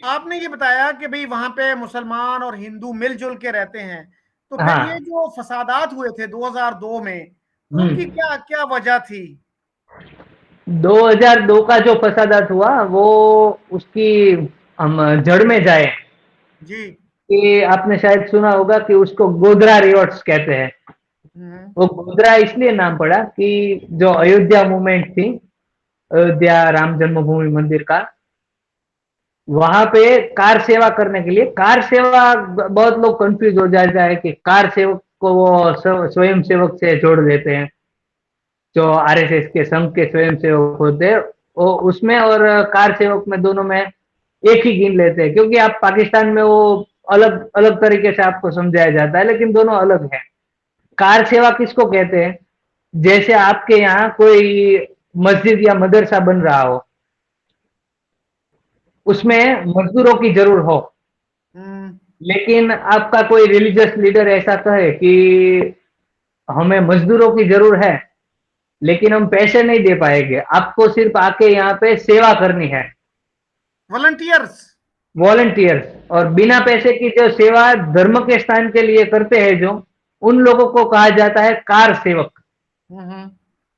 आपने ये बताया कि भाई वहां पे मुसलमान और हिंदू मिलजुल के रहते हैं, तो फिर ये हाँ। जो फसादात हुए थे 2002 में, उनकी हम्म। क्या क्या वजह थी? 2002 का जो फसादात हुआ वो, उसकी हम जड़ में जाए जी। कि आपने शायद सुना होगा कि उसको गोधरा रिवॉर्ड्स कहते हैं। हम्म। वो गोधरा इसलिए नाम पड़ा कि जो अयोध्या मूवमेंट थी, अयोध्या राम जन्मभूमि मंदिर का, वहां पे कार सेवा करने के लिए, कार सेवा बहुत लोग कंफ्यूज हो जाता है कि कार सेवक को वो स्वयं सेवक से जोड़ देते हैं, जो आरएसएस के संघ के स्वयं सेवक होते हैं वो उसमें, और कार सेवक में, दोनों में एक ही गिन लेते हैं, क्योंकि आप पाकिस्तान में वो अलग अलग तरीके से आपको समझाया जाता है, लेकिन दोनों अलग है। कार सेवा किसको कहते हैं? जैसे आपके यहाँ कोई मस्जिद या मदरसा बन रहा हो, हम्म। उसमें मजदूरों की जरूर हो, हम्म। लेकिन आपका कोई रिलीजियस लीडर ऐसा कहे कि हमें मजदूरों की जरूर है, लेकिन हम पैसे नहीं दे पाएंगे, आपको सिर्फ आके यहाँ पे सेवा करनी है, वॉलंटियर्स। वॉलंटियर्स, और बिना हम्म। पैसे की जो सेवा धर्म के स्थान के लिए करते हैं, जो उन लोगों को कहा जाता है कार सेवक। हम्म।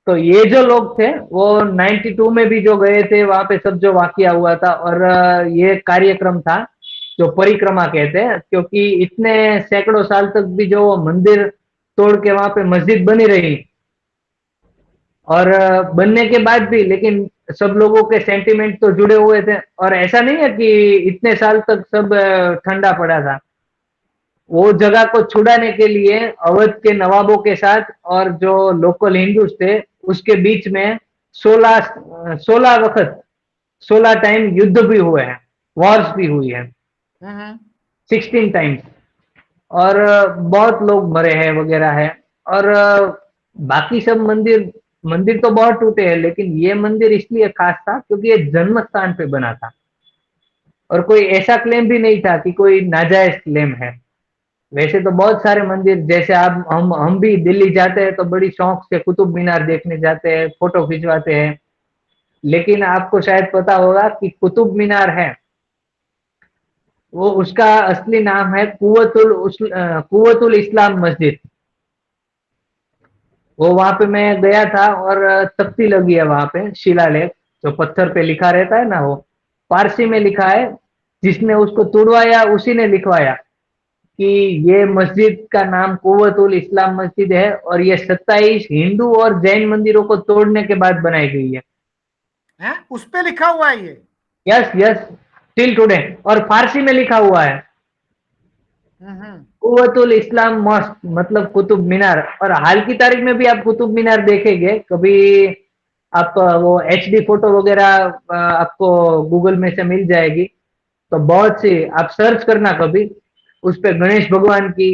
तो ये जो लोग थे वो 92 में भी जो गए थे वहां पे, सब जो वाकया हुआ था, और ये कार्यक्रम था जो परिक्रमा कहते हैं, क्योंकि इतने सैकड़ों साल तक भी जो मंदिर तोड़ के वहां पे मस्जिद बनी रही, और बनने के बाद भी, लेकिन सब लोगों के सेंटिमेंट तो जुड़े हुए थे, और ऐसा नहीं है कि इतने साल तक सब ठंडा पड़ा था। वो जगह को छुड़ाने के लिए अवध के नवाबों के साथ और जो लोकल हिंदूज थे उसके बीच में 16 16 टाइम युद्ध भी हुए हैं, वॉर्स भी हुई है, हम्म। 16 टाइम्स। और बहुत लोग मरे हैं वगैरह है। और बाकी सब मंदिर मंदिर तो बहुत टूटे हैं, लेकिन ये मंदिर इसलिए खास था क्योंकि ये जन्म स्थान पे बना था, और कोई ऐसा क्लेम भी नहीं था कि कोई नाजायज क्लेम है। वैसे तो बहुत सारे मंदिर, जैसे आप हम भी दिल्ली जाते हैं तो बड़ी शौक से कुतुब मीनार देखने जाते हैं, फोटो खिंचवाते हैं, लेकिन आपको शायद पता होगा कि कुतुब मीनार है, वो उसका असली नाम है कुव्वतुल इस्लाम मस्जिद। वो वहां पे मैं गया था, और तख्ती लगी है वहां पे, शिलालेख, जो पत्थर पे लिखा रहता है ना, वो पारसी में लिखा है। जिसने उसको तुड़वाया उसी ने लिखवाया कि ये मस्जिद का नाम कुव्वतुल इस्लाम मस्जिद है, और ये 27 हिंदू और जैन मंदिरों को तोड़ने के बाद बनाई गई है। है उस पे लिखा हुआ है ये? यस यस, टिल टुडे, और फारसी में लिखा हुआ है हम्म। कुव्वतुल इस्लाम मॉस्क, मतलब कुतुब मीनार। और हाल की तारीख में भी आप कुतुब मीनार देखेंगे कभी, आप वो एचडी फोटो वगैरह आपको गूगल में से मिल जाएगी, तो बहुत सी आप सर्च करना कभी, उस पे गणेश भगवान की,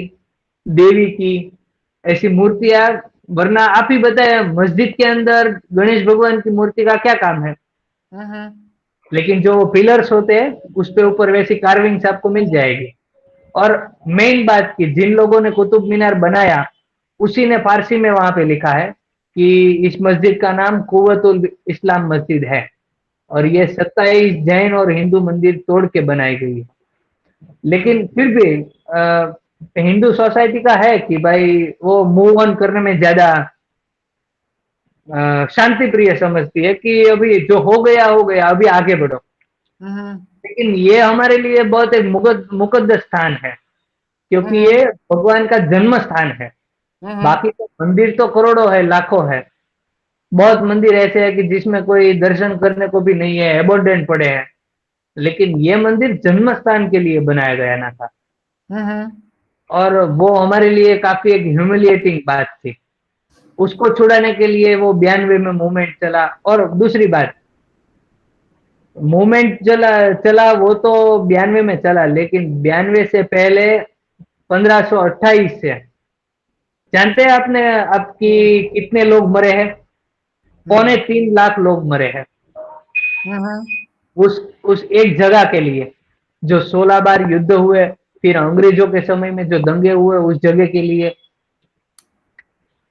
देवी की ऐसी मूर्तियां। वरना आप ही बताए, मस्जिद के अंदर गणेश भगवान की मूर्ति का क्या काम है? हम्म। लेकिन जो पिलर्स होते हैं उस पे ऊपर वैसी कार्विंग्स आपको मिल जाएगी। और मेन बात की, जिन लोगों ने कुतुब मीनार बनाया उसी ने फारसी में वहां पे लिखा है कि इस मस्जिद का नाम कुव्वतुल इस्लाम मस्जिद है, और ये हम्म। 27 जैन और हिंदू मंदिर तोड़ के बनाई गई है। लेकिन फिर भी हिंदू सोसाइटी का है कि भाई वो मूव ऑन करने में ज्यादा शांति प्रिय समझती है कि अभी जो हो गया, अभी आगे बढ़ो। हम्म। लेकिन ये हमारे लिए बहुत एक मुकद्दस स्थान है, क्योंकि हम्म। ये भगवान का जन्म स्थान है। हम्म। बाकी तो मंदिर तो करोड़ों है, लाखों है, बहुत मंदिर ऐसे है कि जिसमें कोई दर्शन करने को भी नहीं है, एबोर्डेंट पड़े हैं, लेकिन ये मंदिर जन्म स्थान के लिए बनाया गया ना था। हम्म। और वो हमारे लिए काफी एक ह्यूमिलिएटिंग बात थी। उसको छुड़ाने के लिए वो 92 में मूवमेंट चला। और दूसरी बात, मूवमेंट चला चला वो तो 92 में चला, लेकिन 92 से पहले 1528 से, जानते हैं आपने आपकी कितने लोग मरे हैं? पौने नहीं। 3 लाख लोग मरे हैं हम्म। उस उस एक जगह के लिए, जो 16 बार युद्ध हुए, फिर अंग्रेजों के समय में जो दंगे हुए उस जगह के लिए,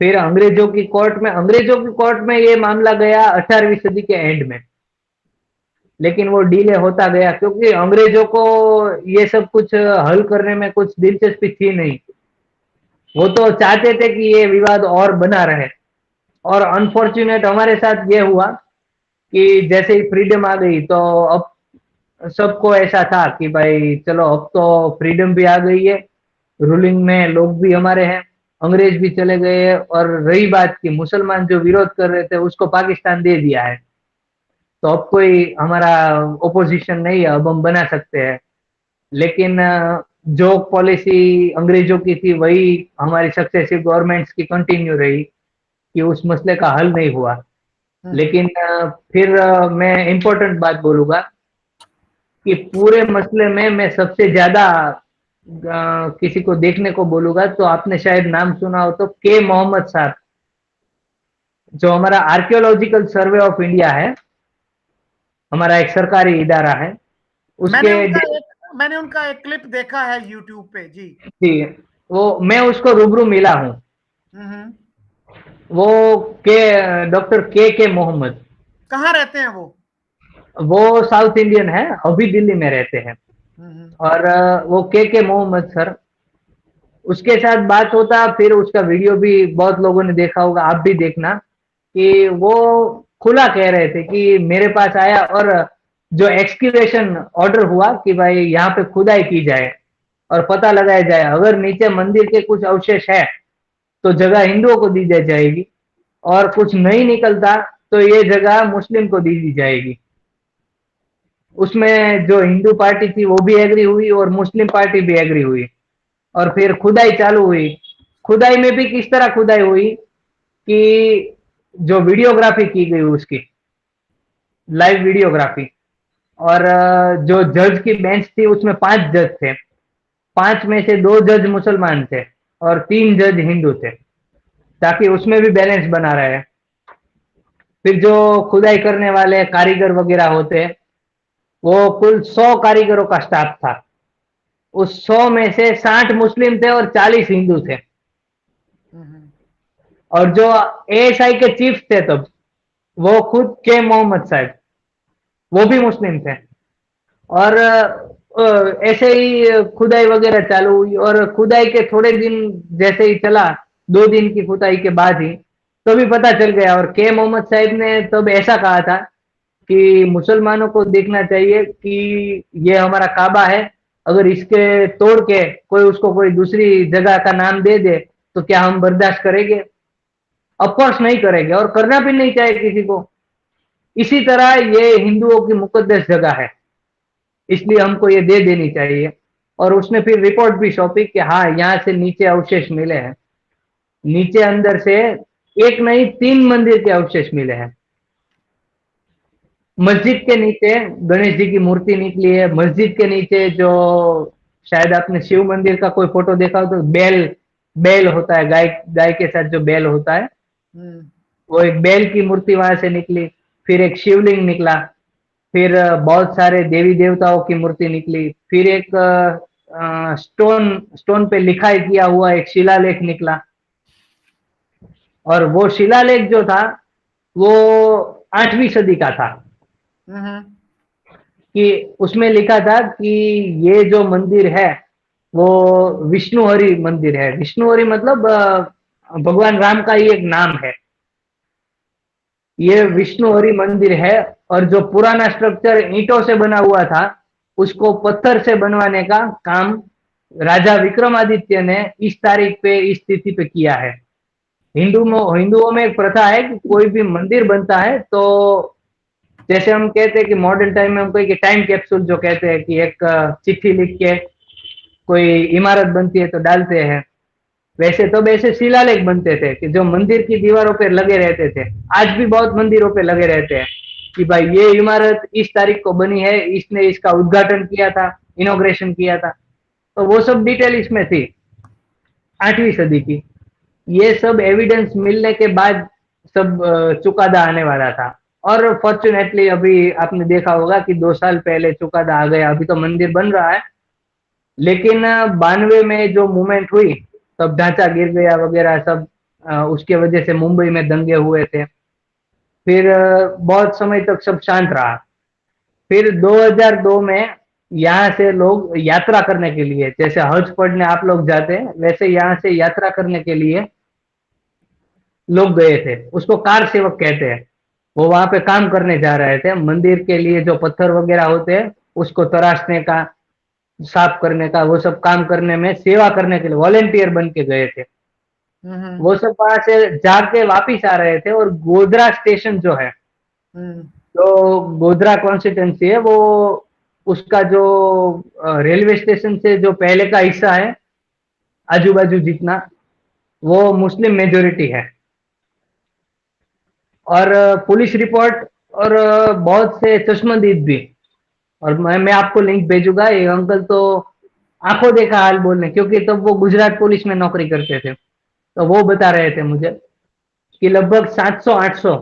फिर अंग्रेजों की कोर्ट में ये मामला गया 18वीं सदी के एंड में। लेकिन वो डिले होता गया क्योंकि अंग्रेजों को ये सब कुछ हल करने में कुछ दिलचस्पी थी नहीं। वो तो चाहते थे कि ये विवाद और बना रहे। और अनफॉर्चुनेट हमारे साथ ये हुआ कि जैसे ही फ्रीडम आ गई तो अब सबको ऐसा था कि भाई चलो अब तो फ्रीडम भी आ गई है, रूलिंग में लोग भी हमारे हैं, अंग्रेज भी चले गए, और रही बात कि मुसलमान जो विरोध कर रहे थे उसको पाकिस्तान दे दिया है, तो अब कोई हमारा ओपोजिशन नहीं है, अब हम बना सकते हैं। लेकिन जो पॉलिसी अंग्रेजों की थी वही हमारी सक्सेसिव गवर्नमेंट्स की कंटिन्यू रही कि उस मसले का हल नहीं हुआ। लेकिन फिर मैं इम्पोर्टेंट बात बोलूंगा कि पूरे मसले में मैं सबसे ज्यादा किसी को देखने को बोलूंगा तो आपने शायद नाम सुना हो तो के मोहम्मद साहब, जो हमारा आर्कियोलॉजिकल सर्वे ऑफ इंडिया है, हमारा एक सरकारी इदारा है, उसके मैंने उनका एक क्लिप देखा है यूट्यूब पे जी। जी, वो मैं उसको रूबरू मिला हूँ। हम्म। वो के डॉक्टर के मोहम्मद, कहाँ रहते हैं वो? वो साउथ इंडियन है, अभी दिल्ली में रहते हैं। हम्म। और वो के मोहम्मद सर, उसके साथ बात होता, फिर उसका वीडियो भी बहुत लोगों ने देखा होगा, आप भी देखना, कि वो खुला कह रहे थे कि मेरे पास आया और जो एक्सक्यूवेशन ऑर्डर हुआ कि भाई यहाँ पे खुदाई की जाए और पता लगाया जाए, अगर नीचे मंदिर के कुछ अवशेष है तो जगह हिंदुओं को दी जाएगी, और कुछ नहीं निकलता तो ये जगह मुस्लिम को दी जाएगी। उसमें जो हिंदू पार्टी थी वो भी एग्री हुई और मुस्लिम पार्टी भी एग्री हुई, और फिर खुदाई चालू हुई। खुदाई में भी किस तरह खुदाई हुई कि जो वीडियोग्राफी की गई उसकी लाइव वीडियोग्राफी, और जो जज की बेंच थी उसमें 5 जज थे, 5 में से 2 जज मुसलमान थे और 3 जज हिंदू थे, ताकि उसमें भी बैलेंस बना रहे। फिर जो खुदाई करने वाले कारीगर वगैरह होते हैं, वो कुल 100 कारीगरों का स्टाफ था। उस 100 में से 60 मुस्लिम थे और 40 हिंदू थे। और जो एएसआई के चीफ थे तब, वो खुद के मोहम्मद साहब, वो भी मुस्लिम थे। और ऐसे ही खुदाई वगैरह चालू हुई, और खुदाई के थोड़े दिन जैसे ही चला, 2 दिन की खुदाई के बाद ही तभी पता चल गया। और के मोहम्मद साहब ने तब ऐसा कहा था कि मुसलमानों को देखना चाहिए कि ये हमारा काबा है, अगर इसके तोड़ के कोई उसको कोई दूसरी जगह का नाम दे दे तो क्या हम बर्दाश्त करेंगे? ऑफकोर्स नहीं करेंगे, और करना भी नहीं चाहिए किसी को। इसी तरह ये हिंदुओं की मुकद्दस जगह है, इसलिए हमको ये दे देनी चाहिए। और उसने फिर रिपोर्ट भी सौंपी कि हाँ, यहाँ से नीचे अवशेष मिले हैं, नीचे अंदर से एक नहीं 3 मंदिर के अवशेष मिले हैं। मस्जिद के नीचे गणेश जी की मूर्ति निकली है, मस्जिद के नीचे जो शायद आपने शिव मंदिर का कोई फोटो देखा हो तो बैल बैल होता है, गाय गाय के साथ जो बैल होता है, वो एक बैल की मूर्ति वहां से निकली। फिर एक शिवलिंग निकला, फिर बहुत सारे देवी देवताओं की मूर्ति निकली, फिर एक स्टोन स्टोन पे लिखाई किया हुआ एक शिलालेख निकला। और वो शिलालेख जो था वो 8वीं सदी का था, कि उसमें लिखा था कि ये जो मंदिर है वो विष्णुहरि मंदिर है। विष्णुहरि मतलब भगवान राम का ही एक नाम है। ये विष्णुहरि मंदिर है, और जो पुराना स्ट्रक्चर ईंटों से बना हुआ था उसको पत्थर से बनवाने का काम राजा विक्रमादित्य ने इस तारीख पे इस तिथि पे किया है। हिंदुओं में एक प्रथा है कि कोई भी मंदिर बनता है तो जैसे हम कहते हैं कि मॉडर्न टाइम में हम कोई टाइम कैप्सूल जो कहते हैं कि एक चिट्ठी लिख के कोई इमारत बनती है तो डालते हैं, वैसे तब ऐसे शिलालेख बनते थे कि जो मंदिर की दीवारों पे लगे रहते थे। आज भी बहुत मंदिरों पे लगे रहते हैं कि भाई ये इमारत इस तारीख को बनी है, इसने इसका उद्घाटन किया था, इनॉग्रेशन किया था। तो वो सब डिटेल इसमें थी 8वीं सदी की। ये सब एविडेंस मिलने के बाद सब चुकादा आने वाला था। और फॉर्चुनेटली अभी आपने देखा होगा कि 2 साल पहले चुकादा आ गया, अभी तो मंदिर बन रहा है। लेकिन 92 में जो मूवमेंट हुई तब ढांचा गिर गया वगैरह सब, उसके वजह से मुंबई में दंगे हुए थे। फिर बहुत समय तक सब शांत रहा। फिर 2002 में यहाँ से लोग यात्रा करने के लिए, जैसे हज पढ़ने आप लोग जाते हैं वैसे यहाँ से यात्रा करने के लिए लोग गए थे। उसको कार सेवक कहते हैं। वो वहां पे काम करने जा रहे थे, मंदिर के लिए जो पत्थर वगैरह होते हैं उसको तराशने का, साफ करने का, वो सब काम करने में सेवा करने के लिए वॉलेंटियर बन के गए थे। हम्म। वो सब वहां से जाके वापिस आ रहे थे और गोधरा स्टेशन जो है, हम्म। जो गोधरा कॉन्स्टिट्यूंसी है, वो उसका जो रेलवे स्टेशन से जो पहले का हिस्सा है आजू बाजू जितना, वो मुस्लिम मेजोरिटी है। और पुलिस रिपोर्ट और बहुत से चश्मदीद भी। और मैं आपको लिंक भेजूंगा। ये अंकल तो आंखों देखा हाल बोलने, क्योंकि तब वो गुजरात पुलिस में नौकरी करते थे, तो वो बता रहे थे मुझे कि लगभग 700-800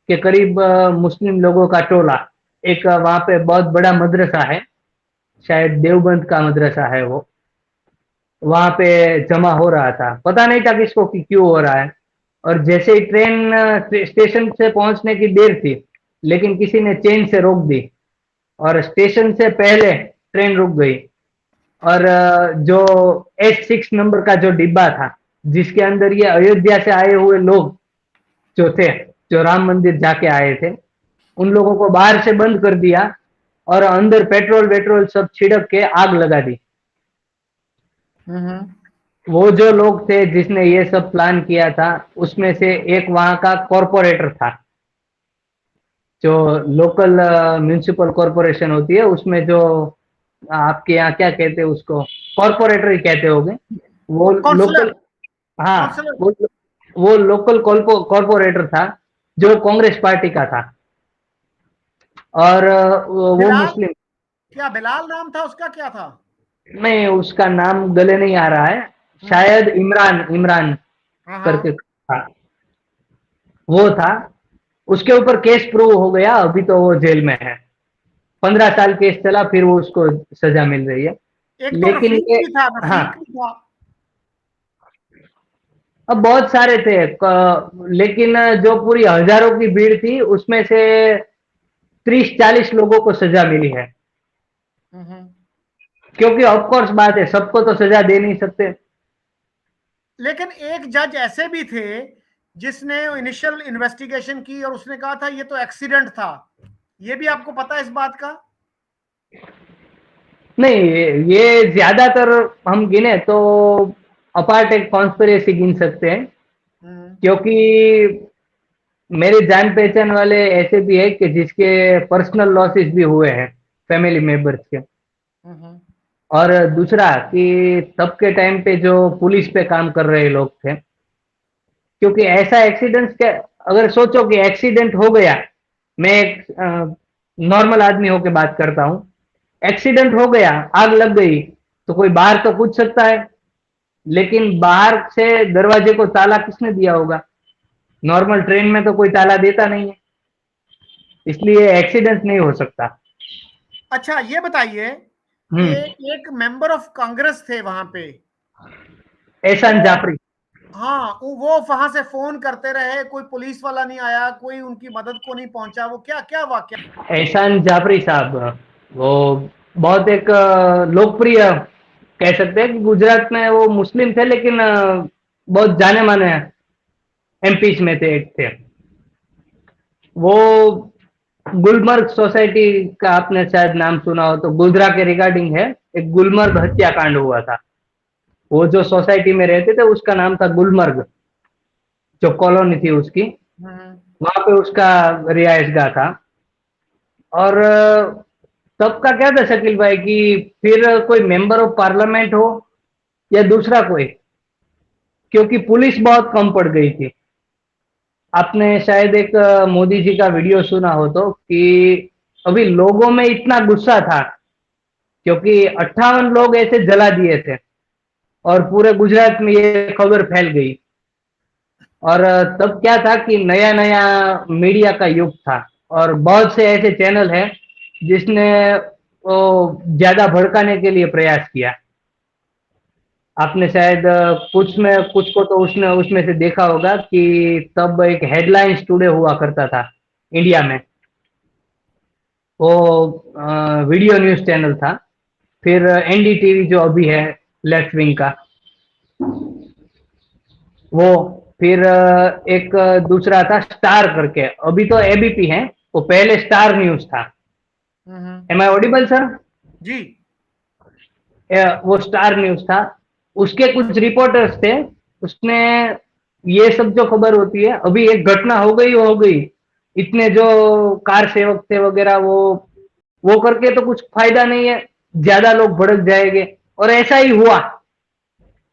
के करीब मुस्लिम लोगों का टोला, एक वहां पे बहुत बड़ा मदरसा है, शायद देवबंद का मदरसा है, वो वहां पे जमा हो रहा था। पता नहीं था किसको कि क्यों हो रहा है। और जैसे ही ट्रेन स्टेशन से पहुंचने की देर थी, लेकिन किसी ने चेन से रोक दी और स्टेशन से पहले ट्रेन रुक गई। और जो S6 नंबर का जो डिब्बा था, जिसके अंदर ये अयोध्या से आए हुए लोग जो थे, जो राम मंदिर जाके आए थे, उन लोगों को बाहर से बंद कर दिया और अंदर पेट्रोल वेट्रोल सब छिड़क के आग लगा दी। हम्म। वो जो लोग थे जिसने ये सब प्लान किया था, उसमें से एक वहां का कॉरपोरेटर था, जो लोकल म्यूनिसिपल कॉरपोरेशन होती है उसमें जो, आपके यहाँ क्या कहते हैं उसको, कॉरपोरेटर ही कहते होंगे वो काउंसलर। लोकल। हाँ, काउंसलर। वो लोकल कॉरपोरेटर था जो कांग्रेस पार्टी का था। और वो बिलाल, मुस्लिम। क्या बिलाल नाम था उसका, क्या था? नहीं, उसका नाम गले नहीं आ रहा है। हम्म। शायद इमरान, इमरान हाँ करके हाँ। था, वो था। उसके ऊपर केस प्रूव हो गया, अभी तो वो जेल में है। 15 साल केस चला, फिर वो उसको सजा मिल रही है। एक तो लेकिन रफीक ये, भी था, हाँ, रफीक भी था। अब बहुत सारे थे लेकिन जो पूरी हजारों की भीड़ थी उसमें से 30-40 लोगों को सजा मिली है। हम्म। क्योंकि ऑफकोर्स बात है, सबको तो सजा दे नहीं सकते। लेकिन एक जज ऐसे भी थे जिसने इनिशियल इन्वेस्टिगेशन की और उसने कहा था ये तो एक्सीडेंट था। ये भी आपको पता है इस बात का? नहीं, ये ज्यादातर हम गिने तो अपार्ट एक कॉन्स्पिरेसी गिन सकते हैं। हम्म। क्योंकि मेरे जान पहचान वाले ऐसे भी है कि जिसके पर्सनल लॉसेस भी हुए हैं फैमिली मेंबर्स के। हम्म। और दूसरा कि तब के टाइम पे जो पुलिस पे काम कर रहे लोग थे, क्योंकि ऐसा एक्सीडेंट के, अगर सोचो कि एक्सीडेंट हो गया, मैं एक नॉर्मल आदमी होके बात करता हूँ, एक्सीडेंट हो गया, आग लग गई, तो कोई बाहर तो कूद सकता है, लेकिन बाहर से दरवाजे को ताला किसने दिया होगा? नॉर्मल ट्रेन में तो कोई ताला देता नहीं है, इसलिए एक्सीडेंट नहीं हो सकता। अच्छा, ये बताइए कि हम्म। एक मेंबर ऑफ कांग्रेस थे वहां पे, एहसान वो, जाफरी। हाँ, वो वहां से फोन करते रहे, कोई पुलिस वाला नहीं आया, कोई उनकी मदद को नहीं पहुंचा, वो क्या क्या वाकया? एहसान जाफरी साहब, वो बहुत एक लोकप्रिय, कह सकते हैं कि गुजरात में वो मुस्लिम थे, लेकिन बहुत जाने माने एमपीज में थे, एक थे वो। गुलमर्ग सोसाइटी का आपने शायद नाम सुना हो, तो गोधरा के रिगार्डिंग है, एक गुलमर्ग हत्याकांड हुआ था। वो जो सोसाइटी में रहते थे उसका नाम था गुलमर्ग, जो कॉलोनी थी उसकी, हम्म। वहां पे उसका रिहायशगाह था। और तब का क्या था शकील भाई कि फिर कोई मेंबर ऑफ पार्लियामेंट हो या दूसरा कोई, क्योंकि पुलिस बहुत कम पड़ गई थी। आपने शायद एक मोदी जी का वीडियो सुना हो तो, कि अभी लोगों में इतना गुस्सा था क्योंकि 58 लोग ऐसे जला दिए थे और पूरे गुजरात में ये खबर फैल गई। और तब क्या था कि नया नया मीडिया का युग था और बहुत से ऐसे चैनल हैं जिसने वो ज्यादा भड़काने के लिए प्रयास किया। आपने शायद कुछ में कुछ को तो उसने उसमें से देखा होगा कि तब एक हेडलाइंस टुडे हुआ करता था इंडिया में, वो वीडियो न्यूज चैनल था। फिर एनडीटीवी जो अभी है लेफ्ट विंग का वो। फिर एक दूसरा था स्टार करके, अभी तो एबीपी है, वो पहले स्टार न्यूज था। Am I audible sir? जी। वो स्टार न्यूज था। उसके कुछ रिपोर्टर्स थे, उसने ये सब जो खबर होती है, अभी एक घटना हो गई, इतने जो कार सेवक थे वगैरह वो करके तो कुछ फायदा नहीं है, ज्यादा लोग भड़क जाएंगे। और ऐसा ही हुआ,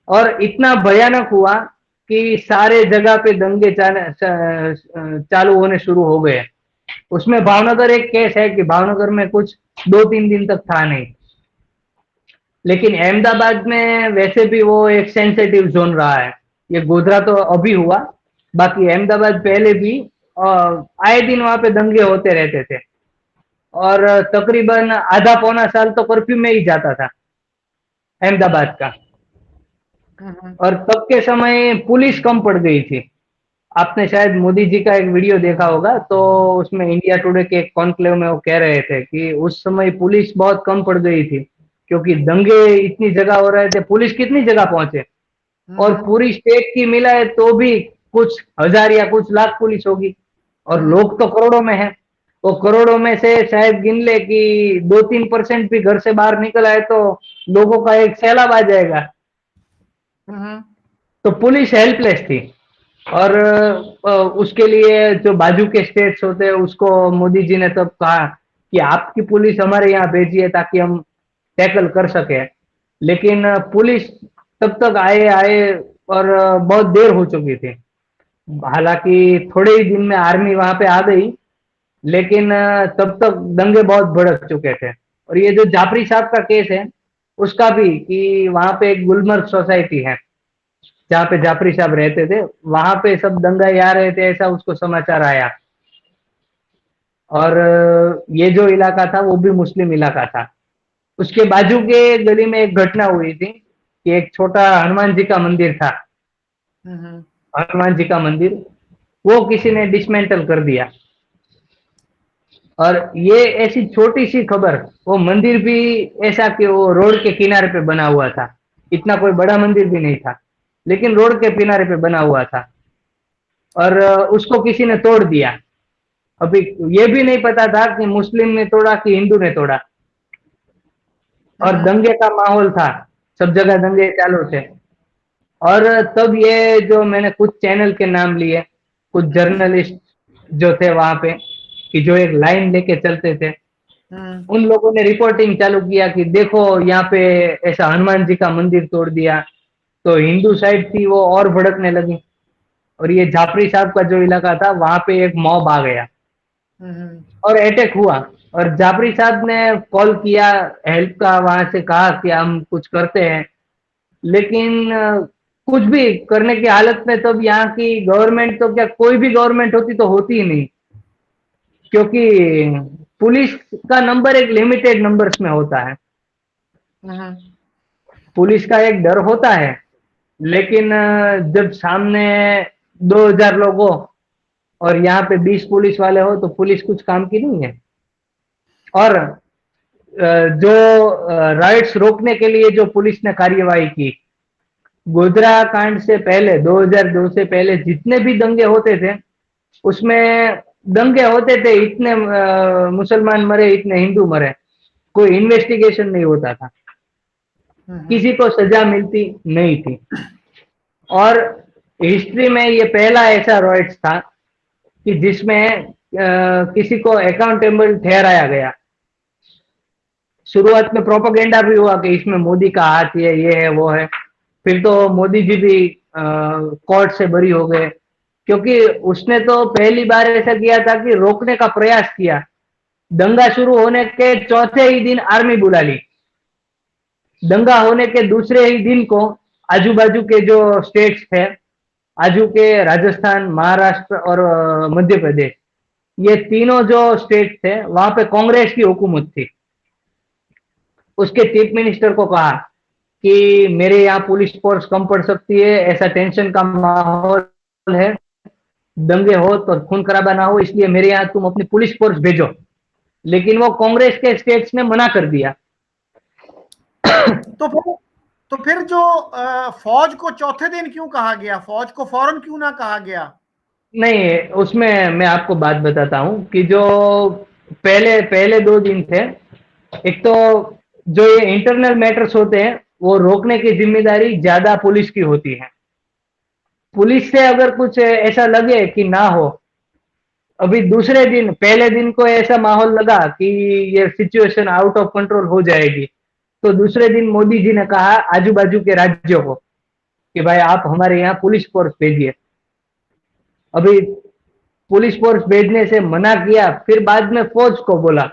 और इतना भयानक हुआ कि सारे जगह पे दंगे चालू होने शुरू हो गए। उसमें भावनगर एक केस है कि भावनगर में कुछ 2-3 दिन तक था नहीं, लेकिन अहमदाबाद में वैसे भी वो एक सेंसिटिव जोन रहा है। ये गोधरा तो अभी हुआ, बाकी अहमदाबाद पहले भी आए दिन वहां पे दंगे होते रहते थे। और तकरीबन आधा पौना साल तो कर्फ्यू में ही जाता था अहमदाबाद का। और तब के समय पुलिस कम पड़ गई थी। आपने शायद मोदी जी का एक वीडियो देखा होगा, तो उसमें इंडिया टुडे के एक कॉन्क्लेव में वो कह रहे थे कि उस समय पुलिस बहुत कम पड़ गई थी, क्योंकि दंगे इतनी जगह हो रहे थे, पुलिस कितनी जगह पहुंचे। और पूरी स्टेट की मिलाए तो भी कुछ हजार या कुछ लाख पुलिस होगी, और लोग तो करोड़ों में हैं। वो करोड़ों में से शायद गिन ले कि 2-3% भी घर से बाहर निकल आए तो लोगों का एक सैलाब आ जाएगा। तो पुलिस हेल्पलेस थी। और उसके लिए जो बाजू के स्टेट्स होते हैं, उसको मोदी जी ने तब कहा कि आपकी पुलिस हमारे यहाँ भेजिए ताकि हम टैकल कर सके। लेकिन पुलिस तब तक आए आए और बहुत देर हो चुकी थी। हालांकि थोड़े ही दिन में आर्मी वहां पे आ गई, लेकिन तब तक दंगे बहुत भड़क चुके थे। और ये जो जाफरी साहब का केस है, उसका भी कि वहां पे एक गुलमर्ग सोसाइटी है जहाँ पे जाफरी साहब रहते थे, वहां पे सब दंगाई आ रहे थे, ऐसा उसको समाचार आया। और ये जो इलाका था वो भी मुस्लिम इलाका था। उसके बाजू के गली में एक घटना हुई थी कि एक छोटा हनुमान जी का मंदिर था, हनुमान जी का मंदिर, वो किसी ने डिसमेंटल कर दिया। और ये ऐसी छोटी सी खबर, वो मंदिर भी ऐसा कि वो रोड के किनारे पे बना हुआ था, इतना कोई बड़ा मंदिर भी नहीं था, लेकिन रोड के किनारे पे बना हुआ था, और उसको किसी ने तोड़ दिया। अभी ये भी नहीं पता था कि मुस्लिम ने तोड़ा कि हिंदू ने तोड़ा। और दंगे का माहौल था, सब जगह दंगे चालू थे। और तब ये जो मैंने कुछ चैनल के नाम लिए, कुछ जर्नलिस्ट जो थे वहां पे, कि जो एक लाइन लेके चलते थे, उन लोगों ने रिपोर्टिंग चालू किया कि देखो यहाँ पे ऐसा हनुमान जी का मंदिर तोड़ दिया। तो हिंदू साइड थी वो और भड़कने लगी, और ये जाफरी साहब का जो इलाका था वहां पे एक मॉब आ गया और अटैक हुआ। और जाफरी साहब ने कॉल किया हेल्प का, वहां से कहा कि हम कुछ करते हैं, लेकिन कुछ भी करने की हालत में तब यहाँ की गवर्नमेंट, तो क्या कोई भी गवर्नमेंट होती तो होती ही नहीं, क्योंकि पुलिस का नंबर एक लिमिटेड नंबर्स में होता है। पुलिस का एक डर होता है, लेकिन जब सामने 2000 लोग हो और यहाँ पे 20 पुलिस वाले हो, तो पुलिस कुछ काम की नहीं है। और जो राइट्स रोकने के लिए जो पुलिस ने कार्यवाही की, गोधरा कांड से पहले 2002 से पहले जितने भी दंगे होते थे, उसमें दंगे होते थे, इतने मुसलमान मरे, इतने हिंदू मरे, कोई इन्वेस्टिगेशन नहीं होता था, किसी को सजा मिलती नहीं थी। और हिस्ट्री में ये पहला ऐसा राइट्स था कि जिसमें किसी को अकाउंटेबल ठहराया गया। शुरुआत में प्रोपेगेंडा भी हुआ कि इसमें मोदी का हाथ ये है वो है, फिर तो मोदी जी भी कोर्ट से बरी हो गए, क्योंकि उसने तो पहली बार ऐसा किया था कि रोकने का प्रयास किया। दंगा शुरू होने के चौथे ही दिन आर्मी बुला ली। दंगा होने के दूसरे ही दिन को आजू बाजू के जो स्टेट्स थे, आजू के राजस्थान, महाराष्ट्र और मध्य प्रदेश, ये तीनों जो स्टेट थे वहां पे कांग्रेस की हुकूमत थी। उसके चीफ मिनिस्टर को कहा कि मेरे यहाँ पुलिस फोर्स कम पड़ सकती है, ऐसा टेंशन का माहौल है, दंगे हो तो खून खराबा ना हो, इसलिए मेरे यहाँ तुम अपनी पुलिस फोर्स भेजो। लेकिन वो कांग्रेस के स्टेट्स ने मना कर दिया। तो फिर तो फिर जो फौज को चौथे दिन क्यों कहा गया, फौज को फौरन क्यों ना कहा गया? नहीं, उसमें मैं आपको बात बताता हूँ कि जो पहले पहले 2 दिन थे, एक तो जो ये इंटरनल मैटर्स होते हैं वो रोकने की जिम्मेदारी ज्यादा पुलिस की होती है। पुलिस से अगर कुछ ऐसा लगे कि ना हो, अभी दूसरे दिन पहले दिन को ऐसा माहौल लगा कि ये सिचुएशन आउट ऑफ कंट्रोल हो जाएगी, तो दूसरे दिन मोदी जी ने कहा आजू बाजू के राज्यों को कि भाई आप हमारे यहाँ पुलिस फोर्स भेजिए। अभी पुलिस फोर्स भेजने से मना किया, फिर बाद में फौज को बोला।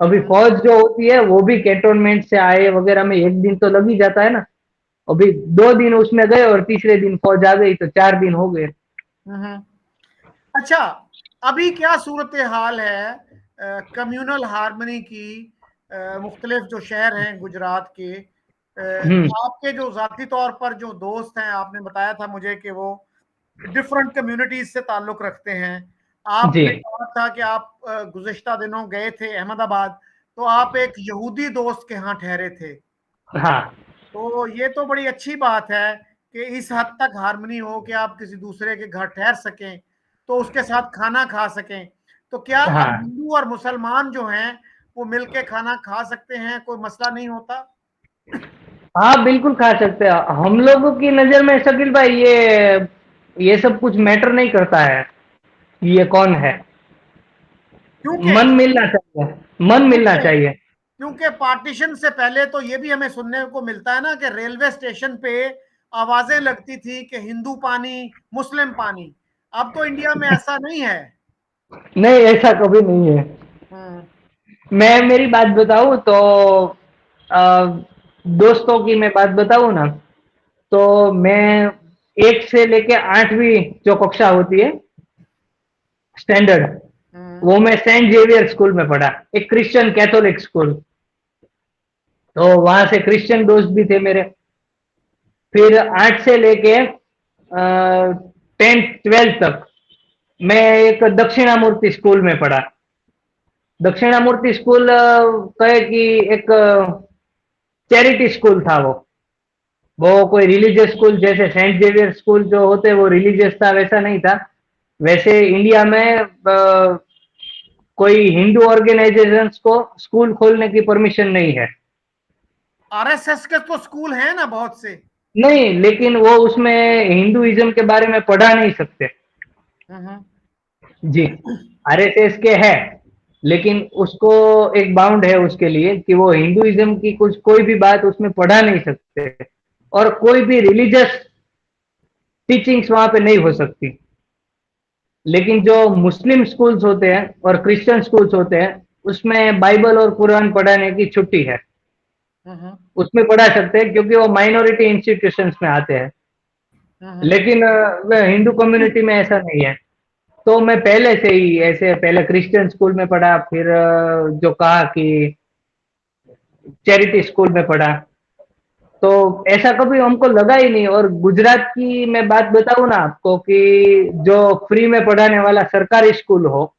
अभी फौज जो होती है वो भी कैंटोनमेंट से आए वगैरह में 1 दिन तो लग ही जाता है ना। अभी 2 दिन उसमें गए और तीसरे दिन फौज आ गई, तो 4 दिन हो गए। अच्छा, अभी क्या सूरत हाल है कम्युनल हार्मनी की? मुख्तलिफ जो शहर हैं गुजरात के, आपके जो जाती तौर पर जो दोस्त हैं, आपने बताया था मुझे कि वो डिफरेंट कम्युनिटीज से ताल्लुक रखते हैं। जी आपने कहा था कि आप गुज़िश्ता दिनों गए थे अहमदाबाद, तो आप एक यहूदी दोस्त के यहाँ ठहरे थे। हाँ तो ये तो बड़ी अच्छी बात है कि इस हद तक हार्मनी हो कि आप किसी दूसरे के घर ठहर सकें, तो उसके साथ खाना खा सकें। तो क्या अब हाँ हिंदू और मुसलमान जो हैं वो मिलके खाना खा सकते हैं, कोई मसला नहीं होता? हाँ, बिल्कुल खा सकते हैं। हम लोगों की नजर में शकील भाई ये सब कुछ मैटर नहीं करता है कि ये कौन है। क्योंकि मन मिलना चाहिए, मन मिलना क्योंकि चाहिए। क्योंकि पार्टीशन से पहले तो ये भी हमें सुनने को मिलता है ना कि रेलवे स्टेशन पे आवाजें लगती थी कि हिंदू पानी, मुस्लिम पानी। अब तो इंडिया में ऐसा नहीं है। नहीं, ऐसा कभी नहीं है। हम्म। मैं मेरी बात बताऊं तो अ, दोस्तों की मैं बात बताऊं ना, तो मैं 1 से लेके 8वीं जो कक्षा होती है स्टैंडर्ड, हम्म। वो मैं सेंट जेवियर स्कूल में पढ़ा, एक क्रिश्चियन कैथोलिक स्कूल। तो वहां से क्रिश्चियन दोस्त भी थे मेरे। फिर 8 से लेके 10th 12th तक मैं एक दक्षिणामूर्ति स्कूल में पढ़ा। दक्षिणामूर्ति स्कूल कहे कि एक चैरिटी स्कूल था वो कोई रिलीजियस स्कूल जैसे सेंट जेवियर स्कूल जो होते वो रिलीजियस था, वैसा नहीं था। वैसे इंडिया में कोई हिंदू ऑर्गेनाइजेशंस को स्कूल खोलने की परमिशन नहीं है। आरएसएस के तो स्कूल हैं ना बहुत से। नहीं, लेकिन वो उसमें हिंदुइज्म के बारे में पढ़ा नहीं सकते। हम्म। जी, आरएसएस के है, लेकिन उसको एक बाउंड है उसके लिए कि वो हिंदुइज्म की कुछ कोई भी बात उसमें पढ़ा नहीं सकते, और कोई भी रिलीजियस टीचिंग्स वहां पे नहीं हो सकती। लेकिन जो मुस्लिम स्कूल्स होते हैं और क्रिश्चियन स्कूल्स होते हैं, उसमें बाइबल और कुरान पढ़ाने की छुट्टी है, हम्म। उसमें पढ़ा सकते हैं क्योंकि वो माइनॉरिटी इंस्टीट्यूशंस में आते हैं। हम्म। लेकिन हिंदू कम्युनिटी में ऐसा नहीं है। तो मैं पहले से ही ऐसे पहले क्रिश्चियन स्कूल में पढ़ा, फिर जो कहा कि चैरिटी स्कूल में पढ़ा, तो ऐसा कभी हमको लगा ही नहीं। और गुजरात की मैं बात बताऊं ना आपको कि जो फ्री में पढ़ाने वाला सरकारी स्कूल हो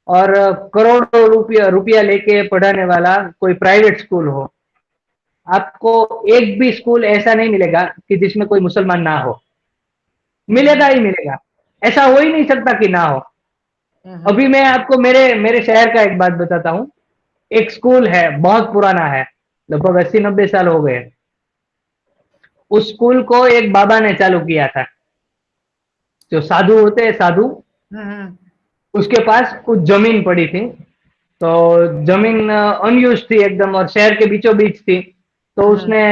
और करोड़ों रुपया रुपया लेके पढ़ाने वाला कोई प्राइवेट स्कूल हो, आपको एक भी स्कूल ऐसा नहीं मिलेगा कि जिसमें कोई मुसलमान ना हो। मिलेगा ही मिलेगा, ऐसा हो ही नहीं सकता कि ना हो। हम्म। अभी मैं आपको मेरे मेरे शहर का एक बात बताता हूँ। एक स्कूल है, बहुत पुराना है, लगभग 80-90 साल हो गए। उस स्कूल को एक बाबा ने चालू किया था, जो साधु होते हैं साधु, हम्म। उसके पास कुछ जमीन पड़ी थी। तो जमीन अनयूज थी एकदम और शहर के बीचों बीच थी। तो हम्म। उसने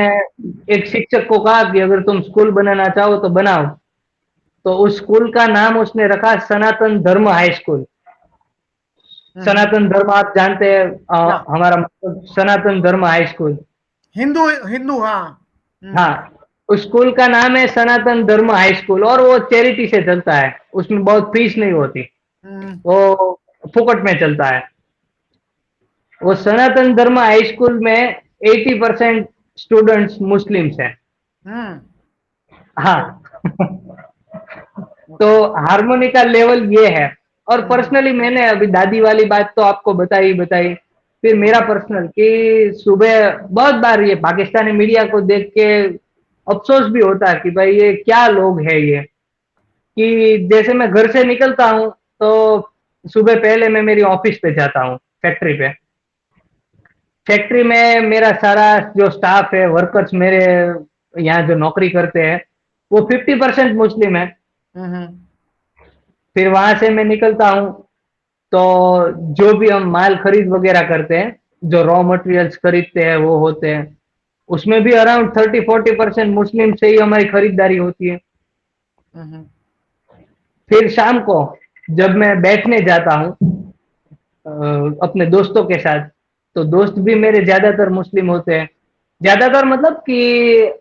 एक शिक्षक को कहा कि अगर तुम स्कूल बनाना चाहो तो बनाओ। तो उस स्कूल का नाम उसने रखा सनातन धर्म हाई स्कूल। हम्म। सनातन धर्म आप जानते हैं, या हमारा मतलब सनातन धर्म हाई स्कूल। हिंदू हिंदू, हाँ। हाँ, उस स्कूल का नाम है सनातन धर्म हाई स्कूल, और वो चैरिटी से चलता है, उसमें बहुत फीस नहीं होती, हम्म। वो फुकट में चलता है। वो सनातन धर्म हाई स्कूल में 80% स्टूडेंट्स मुस्लिम्स हैं। हम्म। हाँ। तो ओके। हार्मोनी का लेवल ये है। और पर्सनली मैंने अभी दादी वाली बात तो आपको बताई, फिर मेरा पर्सनल कि सुबह बहुत बार ये पाकिस्तानी मीडिया को देख के अफसोस भी होता है कि भाई ये क्या लोग हैं ये, कि जैसे मैं घर से निकलता हूँ तो सुबह पहले मैं मेरी ऑफिस पे जाता हूँ, फैक्ट्री पे। फैक्ट्री में मेरा सारा जो स्टाफ है, वर्कर्स मेरे यहाँ जो नौकरी करते हैं, वो 50% मुस्लिम है। फिर वहां से मैं निकलता हूँ तो जो भी हम माल खरीद वगैरह करते हैं, जो रॉ मटेरियल्स खरीदते हैं वो होते हैं, उसमें भी अराउंड 30-40% मुस्लिम से ही हमारी खरीदारी होती है। फिर शाम को जब मैं बैठने जाता हूँ अपने दोस्तों के साथ, तो दोस्त भी मेरे ज्यादातर मुस्लिम होते हैं। ज्यादातर मतलब कि